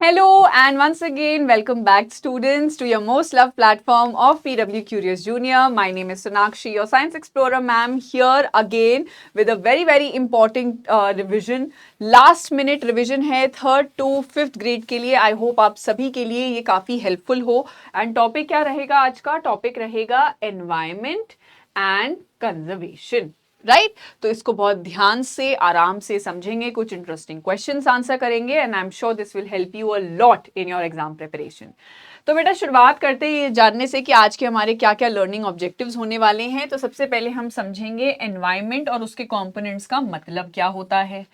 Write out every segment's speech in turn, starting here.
Hello and once again welcome back students to your most loved platform of PW Curious Junior. My name is Sonakshi, your science explorer ma'am, here again with a very important revision. Last minute revision है 3rd to 5th grade के लिए. I hope आप सभी के लिए ये काफ़ी helpful हो. And topic क्या रहेगा आज का? Topic रहेगा environment and conservation. राइट तो इसको बहुत ध्यान से आराम से समझेंगे, कुछ इंटरेस्टिंग क्वेश्चंस आंसर करेंगे and I am sure this will help you a lot in your exam preparation. तो बेटा शुरुआत करते हैं ये जानने से कि आज के हमारे क्या क्या लर्निंग ऑब्जेक्टिव्स होने वाले हैं. तो सबसे पहले हम समझेंगे एनवायरनमेंट और उसके कंपोनेंट्स का मतलब क्या होता है.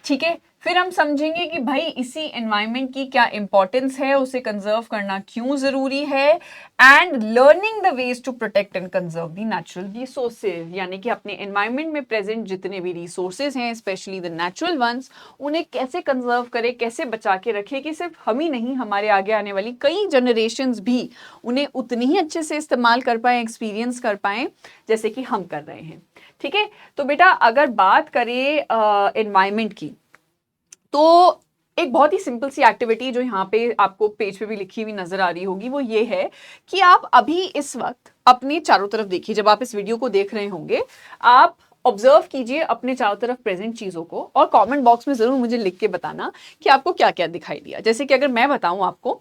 ठीक है, फिर हम समझेंगे कि भाई इसी एनवायरनमेंट की क्या इंपॉर्टेंस है, उसे कंजर्व करना क्यों जरूरी है and learning the ways to protect and conserve the natural resources. यानी कि अपने एनवायरनमेंट में प्रेजेंट जितने भी रिसोर्सेज हैं, स्पेशली द नेचुरल वंस, उन्हें कैसे कंजर्व करें, कैसे बचा के रखें कि सिर्फ हम ही नहीं, हमारे आगे आने वाली कई जनरेशंस भी उन्हें उतनी ही अच्छे से इस्तेमाल कर पाएं, एक्सपीरियंस कर पाएं जैसे कि हम कर रहे हैं. ठीक है, तो बेटा अगर बात करें एनवायरनमेंट की, तो एक बहुत ही सिंपल सी एक्टिविटी जो यहाँ पे आपको पेज पे भी लिखी हुई नजर आ रही होगी वो ये है कि आप अभी इस वक्त अपने चारों तरफ देखिए. जब आप इस वीडियो को देख रहे होंगे आप ऑब्जर्व कीजिए अपने चारों तरफ प्रेजेंट चीजों को और कमेंट बॉक्स में जरूर मुझे लिख के बताना कि आपको क्या क्या दिखाई दिया. जैसे कि अगर मैं बताऊं आपको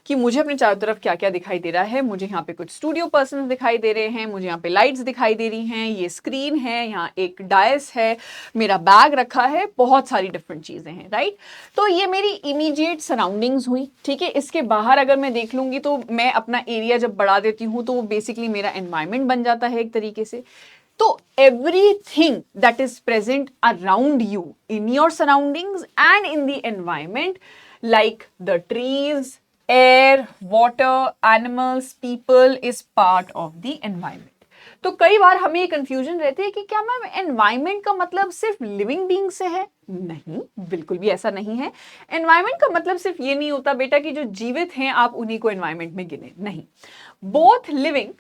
कि मुझे अपने चारों तरफ क्या क्या दिखाई दे रहा है, मुझे यहाँ पे कुछ स्टूडियो पर्सन दिखाई दे रहे हैं, मुझे यहाँ पे लाइट्स दिखाई दे रही हैं, ये स्क्रीन है, यहाँ एक डायस है, मेरा बैग रखा है, बहुत सारी डिफरेंट चीजें हैं. राइट, तो ये मेरी इमीडिएट सराउंडिंग्स हुई. ठीक है, इसके बाहर अगर मैं देख लूंगी तो मैं अपना एरिया जब बढ़ा देती हूँ तो वो बेसिकली मेरा एनवायरमेंट बन जाता है एक तरीके से. तो everything that is present around you in your surroundings and in the environment, like the trees, air, water, animals, people, is part of the environment. तो कई बार हमें ये कंफ्यूजन रहती है कि क्या मैम एनवायरमेंट का मतलब सिर्फ लिविंग बीइंग से है. नहीं, बिल्कुल भी ऐसा नहीं है. एनवायरमेंट का मतलब सिर्फ ये नहीं होता बेटा कि जो जीवित हैं आप उन्हीं को एनवायरमेंट में गिने. नहीं, both living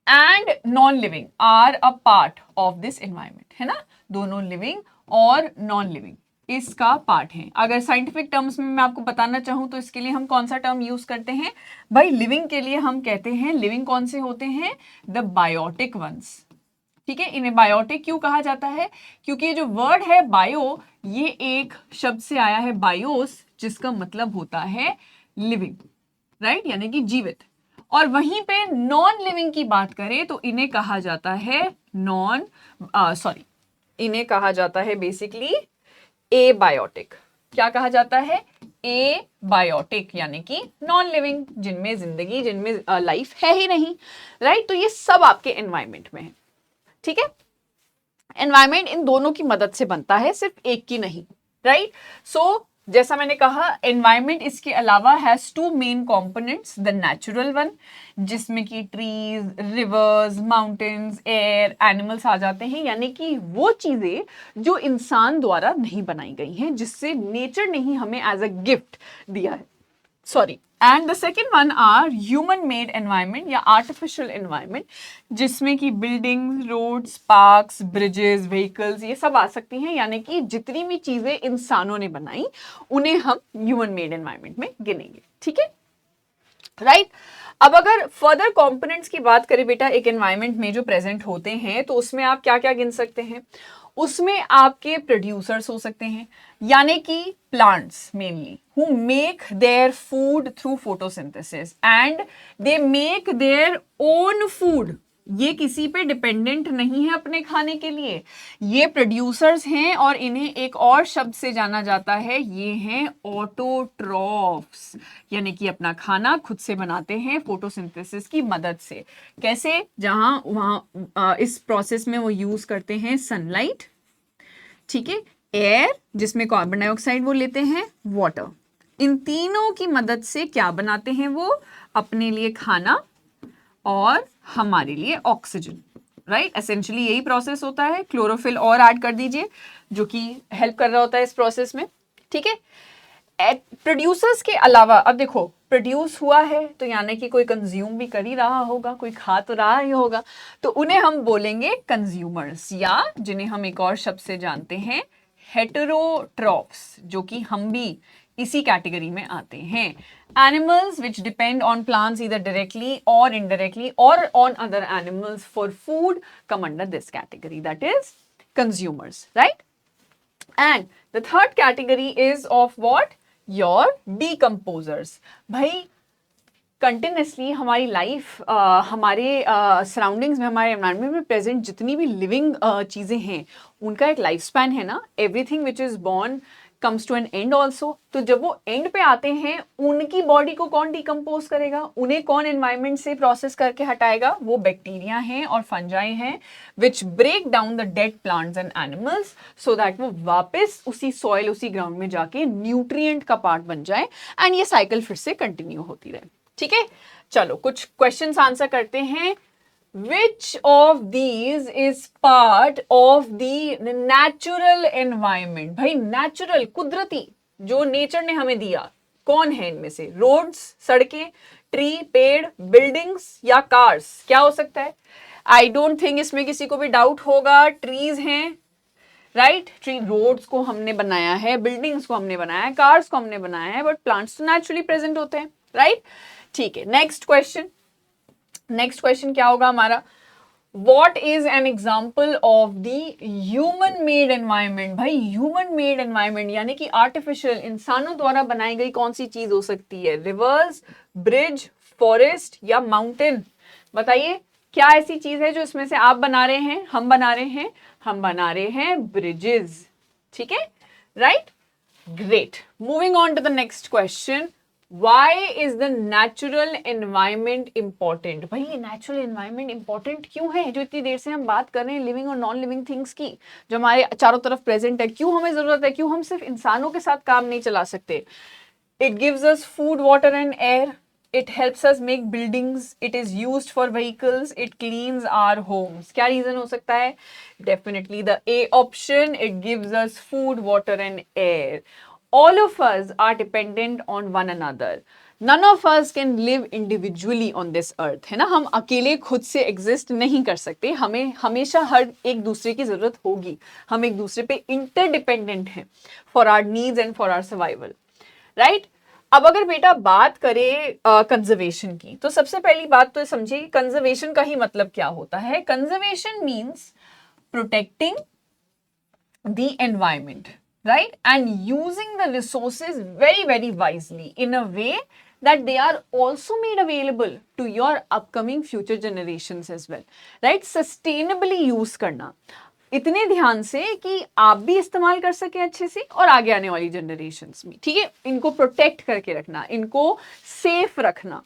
and non living are a part of this environment. है ना, दोनों लिविंग और नॉन लिविंग इसका पार्ट है. अगर साइंटिफिक टर्म्स में मैं आपको बताना चाहूं तो इसके लिए हम कौन सा टर्म यूज करते हैं भाई. लिविंग के लिए हम कहते हैं, लिविंग कौन से होते हैं, द बायोटिक वंस. ठीक है, इन्हें बायोटिक क्यों कहा जाता है, क्योंकि ये जो वर्ड है बायो, ये एक शब्द से आया है बायोस, जिसका मतलब होता है लिविंग. राइट, यानी कि जीवित. और वहीं पे नॉन लिविंग की बात करें तो इन्हें कहा जाता है इन्हें कहा जाता है बेसिकली एबायोटिक. क्या कहा जाता है, एबायोटिक, यानी कि नॉन लिविंग, जिनमें जिंदगी, जिनमें लाइफ है ही नहीं. राइट, तो ये सब आपके एनवायरमेंट में है. ठीक है, एनवायरमेंट इन दोनों की मदद से बनता है, सिर्फ एक की नहीं. राइट, सो जैसा मैंने कहा एनवायरमेंट इसके अलावा has two main components, the natural one, जिसमें कि trees, rivers, mountains, air, animals आ जाते हैं. यानी कि वो चीजें जो इंसान द्वारा नहीं बनाई गई हैं, जिससे नेचर ने ही हमें एज अ गिफ्ट दिया है. Sorry, and the second one are human made environment या आर्टिफिशियल एनवायरमेंट, जिसमें कि buildings, roads, parks, bridges, vehicles, ये सब आ सकती हैं. यानी कि जितनी भी चीजें इंसानों ने बनाई उन्हें हम ह्यूमन मेड एनवायरमेंट में गिनेंगे. ठीक है, राइट. अब अगर फर्दर कंपोनेंट्स की बात करें बेटा एक एनवायरमेंट में जो प्रेजेंट होते हैं, तो उसमें आप क्या क्या गिन सकते हैं. उसमें आपके प्रोड्यूसर्स हो सकते हैं, यानी कि plants mainly, who make their food through photosynthesis and they make their own food. ये किसी पे डिपेंडेंट नहीं है अपने खाने के लिए, ये प्रोड्यूसर्स हैं और इन्हें एक और शब्द से जाना जाता है, ये हैं ऑटोट्रॉफ्स. यानी कि अपना खाना खुद से बनाते हैं फोटोसिंथेसिस की मदद से. कैसे, जहां वहां इस प्रोसेस में वो यूज करते हैं सनलाइट. ठीक है, एयर जिसमें कार्बन डाइऑक्साइड वो लेते हैं, वाटर, इन तीनों की मदद से क्या बनाते हैं वो, अपने लिए खाना और हमारे लिए ऑक्सीजन. राइट, एसेंशियली यही प्रोसेस होता है. क्लोरोफिल और ऐड कर दीजिए जो कि हेल्प कर रहा होता है इस प्रोसेस में. ठीक है, प्रोड्यूसर्स के अलावा अब देखो प्रोड्यूस हुआ है तो यानी कि कोई कंज्यूम भी कर ही रहा होगा, कोई खा तो रहा ही होगा, तो उन्हें हम बोलेंगे कंज्यूमर्स, या जिन्हें हम एक और शब्द से जानते हैं हेटेरोट्रॉफ्स, जो कि हम भी इसी कैटेगरी में आते हैं. Animals which depend on plants either directly or indirectly or on other animals for food come under this category, that is consumers, right? And the third category is of what? Your decomposers. भाई continuously हमारी life हमारे surroundings में, हमारे environment में present जितनी भी living चीज़ें हैं, उनका एक लाइफ स्पैन है ना. Everything which is born comes to an end also. तो जब वो एंड पे आते हैं, उनकी बॉडी को कौन डिकम्पोज करेगा, उन्हें कौन एनवायरनमेंट से प्रोसेस करके हटाएगा? वो बैक्टीरिया हैं और फंजाई हैं which break down the dead plants and animals so that वो वापस उसी सॉइल, उसी ग्राउंड में जाके न्यूट्रिएंट का पार्ट बन जाए एंड ये साइकिल फिर से कंटिन्यू होती रहे. ठीक है, चलो कुछ क्वेश्चंस आंसर करते हैं. Which of these is part of the natural environment? भाई नेचुरल, कुदरती, जो नेचर ने हमें दिया, कौन है इनमें से? रोड्स, सड़कें, ट्री, पेड़, बिल्डिंग्स या कार्स? क्या हो सकता है? आई डोंट थिंक इसमें किसी को भी डाउट होगा. ट्रीज हैं, राइट? ट्री, रोड्स को हमने बनाया है, बिल्डिंग्स को हमने बनाया है, कार्स को हमने बनाया है, बट प्लांट्स तो नेचुरली प्रेजेंट होते हैं, राइट? ठीक है, नेक्स्ट क्वेश्चन. नेक्स्ट क्वेश्चन क्या होगा हमारा? What is an example of the human made environment? भाई ह्यूमन मेड एनवायरमेंट यानी कि आर्टिफिशियल, इंसानों द्वारा बनाई गई कौन सी चीज हो सकती है? रिवर्स, ब्रिज, फॉरेस्ट या माउंटेन? बताइए, क्या ऐसी चीज है जो इसमें से आप बना रहे हैं, हम बना रहे हैं? हम बना रहे हैं ब्रिजेस. ठीक है, right? Great. Moving on to the next question. Why is the natural environment important? भाई ये natural environment important क्यों है? जो इतनी देर से हम बात कर रहे हैं लिविंग और नॉन लिविंग थिंग्स की, जो हमारे चारों तरफ प्रेजेंट है, क्यों हमें जरूरत है? क्यों हम सिर्फ इंसानों के साथ काम नहीं चला सकते? It gives us food, water and air. It helps us make buildings. It is used for vehicles. It cleans our homes. क्या रीजन हो सकता है? Definitely the A option. It gives us food, water and air. All of us are dependent on one another. None of us can live individually on this earth, है ना? हम अकेले खुद से एग्जिस्ट नहीं कर सकते. हमें हमेशा हर एक दूसरे की जरूरत होगी. हम एक दूसरे पे इंटरडिपेंडेंट हैं for our needs and for our survival, right? अब अगर बेटा बात करें कंजर्वेशन की, तो सबसे पहली बात तो समझिए कंजर्वेशन का ही मतलब क्या होता है. Conservation means protecting the environment, right? And using the resources very, very wisely in a way that they are also made available to your upcoming future generations as well, right? Sustainably use करना, इतने ध्यान से कि आप भी इस्तेमाल कर सकें अच्छे से और आगे आने वाली जनरेशंस में. ठीक है, इनको प्रोटेक्ट करके रखना, इनको सेफ रखना,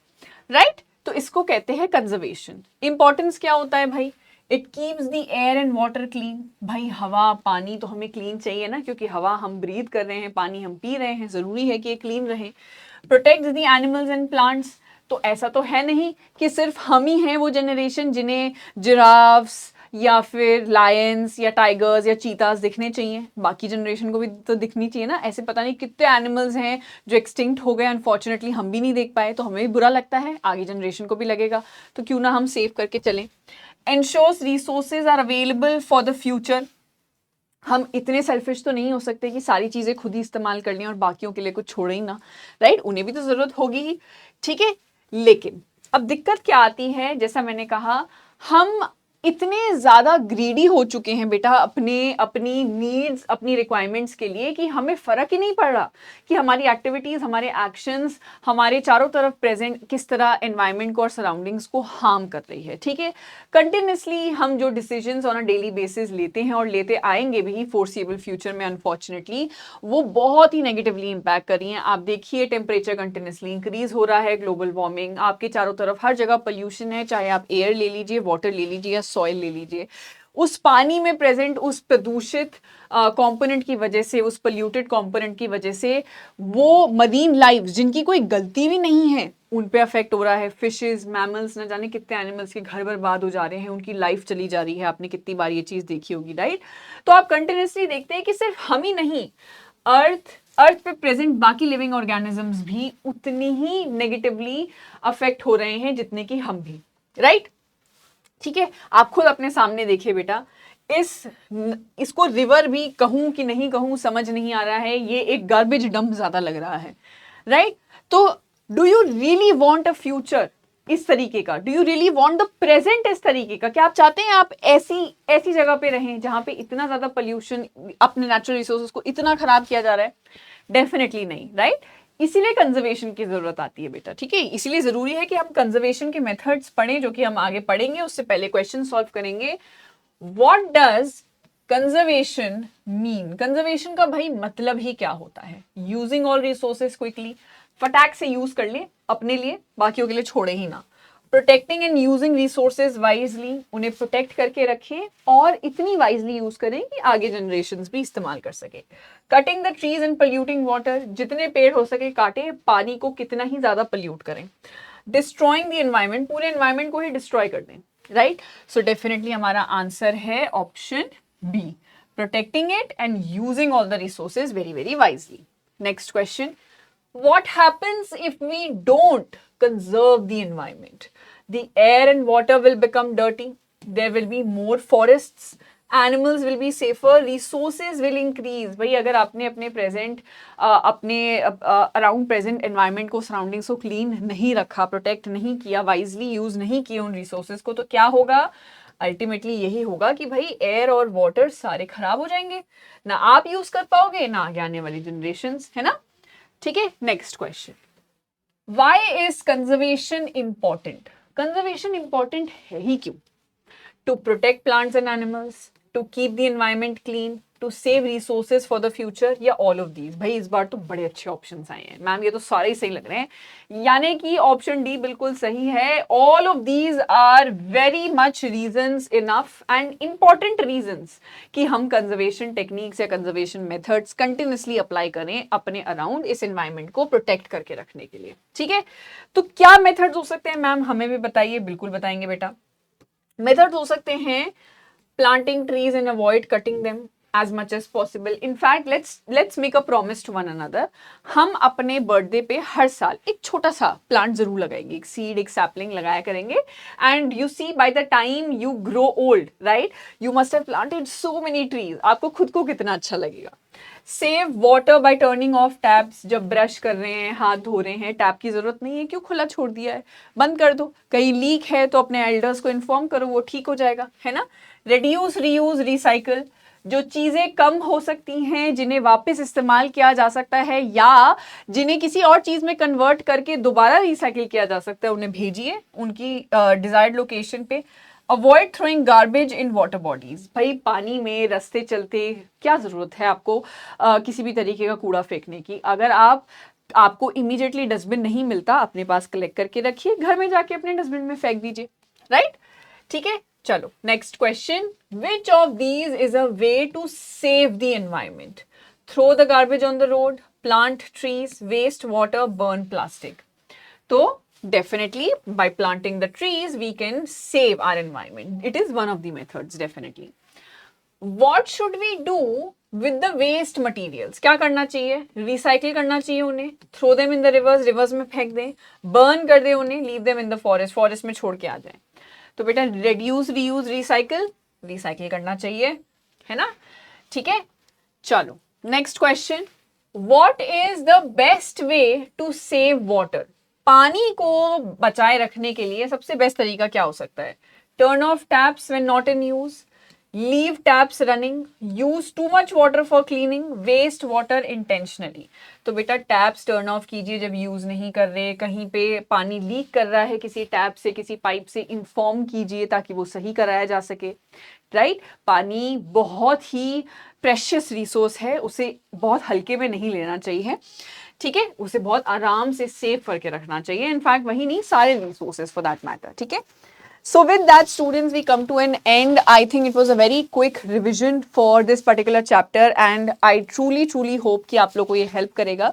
राइट? तो इसको कहते हैं कंजर्वेशन. इंपॉर्टेंस क्या होता है भाई? It keeps the air and water clean. भाई हवा, पानी तो हमें क्लीन चाहिए ना, क्योंकि हवा हम ब्रीथ कर रहे हैं, पानी हम पी रहे हैं, जरूरी है कि ये क्लीन रहे. Protects the animals and plants. तो ऐसा तो है नहीं कि सिर्फ हम ही हैं वो जनरेशन जिन्हें जिराफ्स या फिर लायंस या टाइगर्स या चीतास दिखने चाहिए, बाकी जनरेशन को भी तो दिखनी चाहिए ना. ऐसे पता नहीं कितने एनिमल्स हैं जो एक्सटिंक्ट हो गए, अनफॉर्चुनेटली हम भी नहीं देख पाए, तो हमें भी बुरा लगता है, आगे जनरेशन को भी लगेगा. तो क्यों ना हम सेव करके चलें. Ensures resources are available for the future. हम इतने सेल्फिश तो नहीं हो सकते कि सारी चीजें खुद ही इस्तेमाल कर लें और बाकियों के लिए कुछ छोड़े ही ना, राइट? उन्हें भी तो जरूरत होगी ही. ठीक है, लेकिन अब दिक्कत क्या आती है? जैसा मैंने कहा, हम इतने ज्यादा ग्रीडी हो चुके हैं बेटा अपनी नीड्स, अपनी रिक्वायरमेंट्स के लिए, कि हमें फर्क ही नहीं पड़ रहा कि हमारी एक्टिविटीज, हमारे एक्शंस, हमारे चारों तरफ प्रेजेंट किस तरह एनवायरनमेंट को और सराउंडिंग्स को हार्म कर रही है. ठीक है, कंटिन्यूसली हम जो decisions on a daily basis लेते हैं और लेते आएंगे भी फोर्सिबल फ्यूचर में, अनफॉर्चुनेटली वो बहुत ही नेगेटिवली इम्पैक्ट कर रही हैं. आप देखिए, टेम्परेचर कंटिन्यूसली इंक्रीज हो रहा है, ग्लोबल वार्मिंग, आपके चारों तरफ हर जगह पोल्यूशन है, चाहे आप एयर ले लीजिए, वाटर ले लीजिए या सॉइल ले लीजिए. उस पानी में प्रेजेंट उस प्रदूषित कंपोनेंट की वजह से, उस पोल्यूटेड कंपोनेंट की वजह से, वो मरीन लाइफ जिनकी कोई गलती भी नहीं है, उन पे अफेक्ट हो रहा है. फिशेस, मैमल्स, न जाने कितने एनिमल्स के घर बर्बाद हो जा रहे हैं, उनकी लाइफ चली जा रही है. आपने कितनी बार ये चीज देखी होगी, राइट? तो आप कंटिन्यूसली देखते हैं कि सिर्फ हम ही नहीं, अर्थ पे प्रेजेंट बाकी लिविंग ऑर्गेनिजम्स भी उतनी ही नेगेटिवली अफेक्ट हो रहे हैं जितने कि हम भी, राइट? ठीक है, आप खुद अपने सामने देखिए बेटा, इसको रिवर भी कहूं कि नहीं कहूं समझ नहीं आ रहा है, ये एक गार्बेज डंप ज्यादा लग रहा है, राइट? तो do you really want a future इस तरीके का? Do you really want the present इस तरीके का? क्या आप चाहते हैं आप ऐसी जगह पे रहें जहां पे इतना ज्यादा पोल्यूशन, अपने नेचुरल रिसोर्सेज को इतना खराब किया जा रहा है? डेफिनेटली नहीं, राइट? इसीलिए कंजर्वेशन की जरूरत आती है बेटा, ठीक है? इसीलिए जरूरी है कि हम कंजर्वेशन के मेथड्स पढ़ें, जो कि हम आगे पढ़ेंगे। उससे पहले क्वेश्चन सॉल्व करेंगे। What does conservation mean? Conservation का भाई मतलब ही क्या होता है? यूजिंग ऑल रिसोर्सेज क्विकली, फटाक से यूज कर ले अपने लिए, बाकियों के लिए छोड़े ही ना। Protecting and using resources wisely, उन्हें प्रोटेक्ट करके रखें और इतनी वाइजली यूज करें कि आगे जनरेशंस भी इस्तेमाल कर सके। Cutting the trees and polluting water, जितने पेड़ हो सके काटे, पानी को कितना ही ज्यादा पोल्यूट करें। डिस्ट्रॉइंग द एनवायरमेंट, पूरे एनवायरमेंट को ही डिस्ट्रॉय कर दें, राइट? सो डेफिनेटली हमारा आंसर है option B, protecting it and using all the resources very very wisely. Next question, what happens if we don't conserve the environment? The air and water will become dirty, there will be more forests, animals will be safer, resources will increase. भाई अगर आपने अपने present around present environment को, surroundings को clean नहीं रखा, protect नहीं किया, वाइजली यूज नहीं किए उन रिसोर्सेज को, तो क्या होगा? अल्टीमेटली यही होगा कि भाई एयर और वाटर सारे खराब हो जाएंगे, ना आप यूज कर पाओगे ना आगे आने वाली जनरेशंस, है ना? ठीक है, next question, why is conservation important? Conservation important है ही क्यों? To protect plants and animals, to keep the environment clean, to save resources for the future, या ऑल ऑफ दीज? भाई इस बार तो बड़े अच्छे ऑप्शंस आए हैं मैम, ये तो सारे ही सही लग रहे हैं, यानी कि ऑप्शन डी बिल्कुल सही है। All of these are very much reasons enough and important reasons कि हम कंजर्वेशन टेक्निक्स या कंजर्वेशन मेथड्स कंटिन्यूसली अप्लाई करें अपने अराउंड इस एनवायरमेंट को प्रोटेक्ट करके रखने के लिए, ठीक है? तो क्या मेथड्स हो सकते हैं मैम, हमें भी बताइए। बिल्कुल बताएंगे बेटा। मेथड्स हो सकते हैं planting trees and avoid cutting them as much as possible. In fact, let's make a promise to one another. हम अपने बर्थडे पे हर साल एक छोटा सा प्लांट जरूर लगाएंगे, एक सीड, एक सैपलिंग लगाया करेंगे। And you see by the time you grow old, right, you must have planted so many trees. आपको खुद को कितना अच्छा लगेगा। Save water by turning off taps, जब ब्रश कर रहे हैं, हाथ धो रहे हैं, टैप की जरूरत नहीं है, क्यों खुला छोड़ दिया है, बंद कर दो। कहीं लीक है तो अपने एल्डर्स को इन्फॉर्म करो, वो ठीक हो जाएगा, है ना? रिड्यूस, रीयूज, रिसाइकल, जो चीजें कम हो सकती हैं, जिन्हें वापस इस्तेमाल किया जा सकता है या जिन्हें किसी और चीज में कन्वर्ट करके दोबारा रिसाइकिल किया जा सकता है, उन्हें भेजिए उनकी डिजायर्ड लोकेशन पे। Avoid throwing garbage in water bodies, भाई पानी में रास्ते चलते क्या जरूरत है आपको किसी भी तरीके का कूड़ा फेंकने की? अगर आपको इमीडिएटली डस्टबिन नहीं मिलता, अपने पास कलेक्ट करके रखिए, घर में जाके अपने डस्टबिन में फेंक दीजिए, राइट? ठीक है, चलो next question, which of these is a way to save the environment? Throw the garbage on the road, plant trees, waste water, burn plastic. तो definitely by planting the trees we can save our environment. It is one of the methods, definitely. What should we do with the waste materials? क्या करना चाहिए? Recycle करना चाहिए उन्हें, throw them in the rivers, rivers में फेंक दें, burn कर दें उन्हें, leave them in the forest, forest में छोड़ के आ जाए। तो बेटा रिड्यूस, रीयूज, रिसाइकिल, रिसाइकिल करना चाहिए, है ना? ठीक है, चलो next question, what is the best way to save water? पानी को बचाए रखने के लिए सबसे बेस्ट तरीका क्या हो सकता है? Turn off taps when not in use, leave taps running, use too much water for cleaning, waste water intentionally. तो बेटा टैप्स टर्न ऑफ कीजिए जब यूज नहीं कर रहे, कहीं पे पानी लीक कर रहा है किसी टैप से, किसी पाइप से, इन्फॉर्म कीजिए ताकि वो सही कराया जा सके, राइट? पानी बहुत ही प्रेशियस रिसोर्स है, उसे बहुत हल्के में नहीं लेना चाहिए, ठीक है? उसे बहुत आराम से सेव करके रखना चाहिए, इनफैक्ट वही नहीं, सारे रिसोर्सेज फॉर दैट मैटर, ठीक है? So with that, students, we come to an end. I think it was a very quick revision for this particular chapter and I truly hope कि आप लोग को ये help करेगा.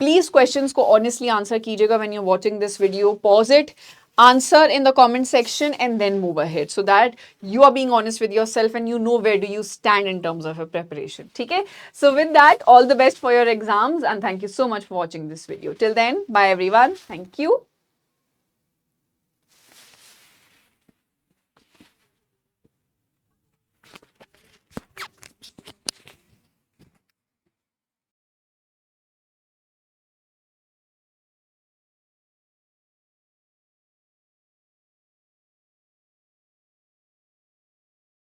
Please questions को honestly answer कीजिएगा when you're watching this video. Pause it, answer in the comment section and then move ahead so that you are being honest with yourself and you know where do you stand in terms of your preparation. ठीक है? So with that, all the best for your exams and thank you so much for watching this video. Till then, bye everyone. Thank you.